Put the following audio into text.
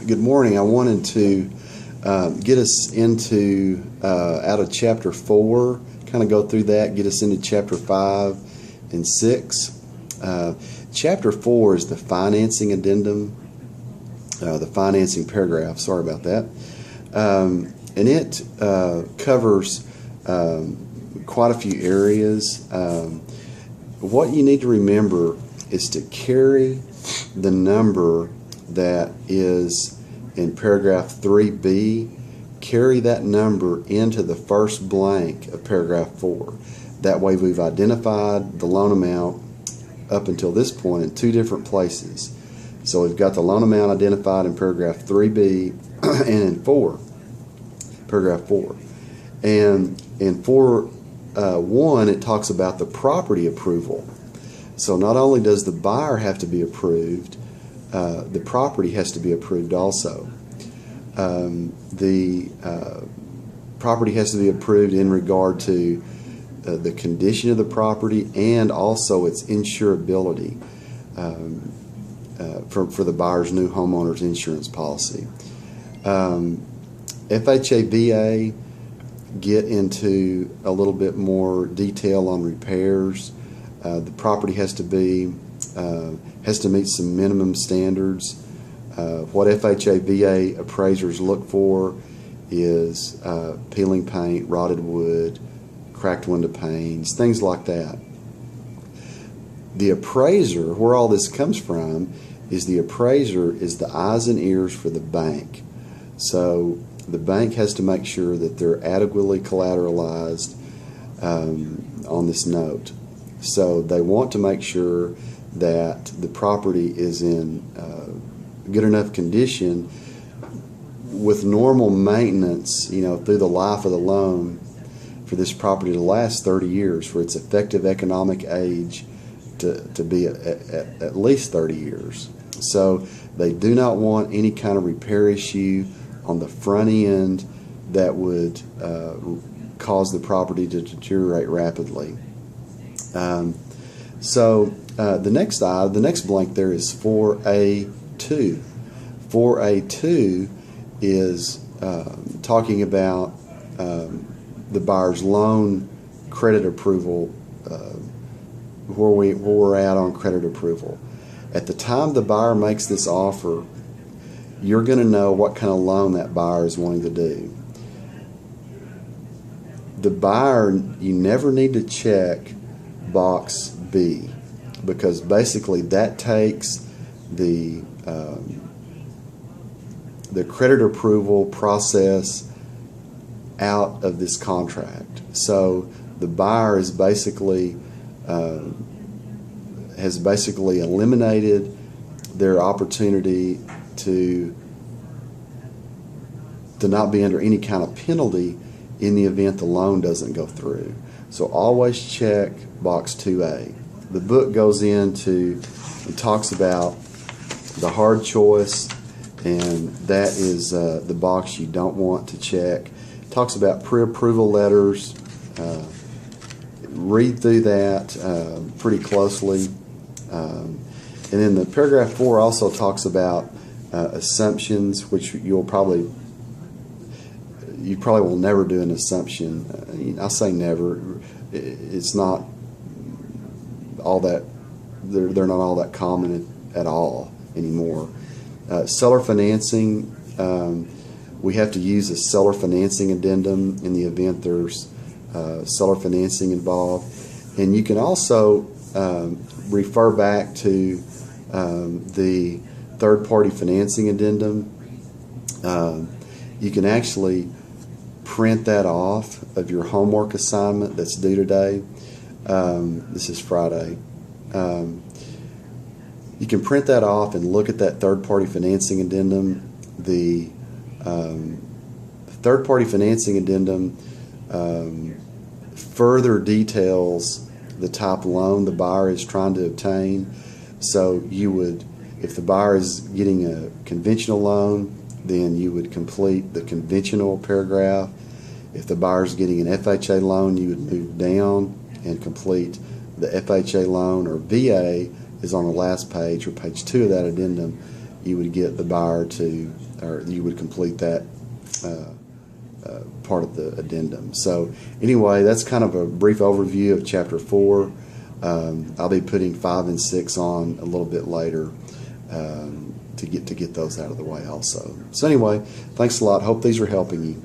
Good morning. I wanted to get us into out of chapter 4, kind of go through that, get us into chapter 5 and 6. Chapter 4 is the financing addendum, the financing paragraph. Sorry about that. And it covers quite a few areas. What you need to remember is to carry the number that is in paragraph 3B, carry that number into the first blank of paragraph 4. That way we've identified the loan amount up until this point in two different places. So we've got the loan amount identified in paragraph 3B and in paragraph 4. And in 4.1 it talks about the property approval. So not only does the buyer have to be approved, the property has to be approved also. The property has to be approved in regard to the condition of the property and also its insurability for the buyer's new homeowner's insurance policy. FHA, VA get into a little bit more detail on repairs. The property has to meet some minimum standards. What FHA, VA appraisers look for is peeling paint, rotted wood, cracked window panes, things like that. The appraiser, where all this comes from, is the appraiser is the eyes and ears for the bank. So the bank has to make sure that they're adequately collateralized on this note. So they want to make sure that the property is in good enough condition with normal maintenance, through the life of the loan, for this property to last 30 years, for its effective economic age to be at least 30 years. So they do not want any kind of repair issue on the front end that would cause the property to deteriorate rapidly. The next blank there is 4A2. 4A2 is talking about the buyer's loan credit approval, where we're at on credit approval. At the time the buyer makes this offer, you're going to know what kind of loan that buyer is wanting to do. The buyer, you never need to check box B, because basically that takes the credit approval process out of this contract. So the buyer is has basically eliminated their opportunity to not be under any kind of penalty in the event the loan doesn't go through. So always check box 2A. The book goes into and talks about the hard choice, and that is the box you don't want to check. It talks about pre-approval letters. Read through that pretty closely. And then the paragraph 4 also talks about assumptions, which you probably will never do an assumption. I say never. It's not all that, they're not all that common at all anymore. Seller financing, we have to use a seller financing addendum in the event there's seller financing involved. And you can also refer back to the third-party financing addendum. You can actually print that off of your homework assignment that's due today. This is Friday. You can print that off and look at that third-party financing addendum. The third-party financing addendum further details the type of loan the buyer is trying to obtain. So you would, if the buyer is getting a conventional loan, then you would complete the conventional paragraph. If the buyer is getting an FHA loan, you would move down and complete the FHA loan, or VA is on the last page, or page 2 of that addendum, you would get the buyer to, or you would complete that part of the addendum. So anyway, that's kind of a brief overview of Chapter 4. I'll be putting 5 and 6 on a little bit later to get those out of the way also. So anyway, thanks a lot. Hope these are helping you.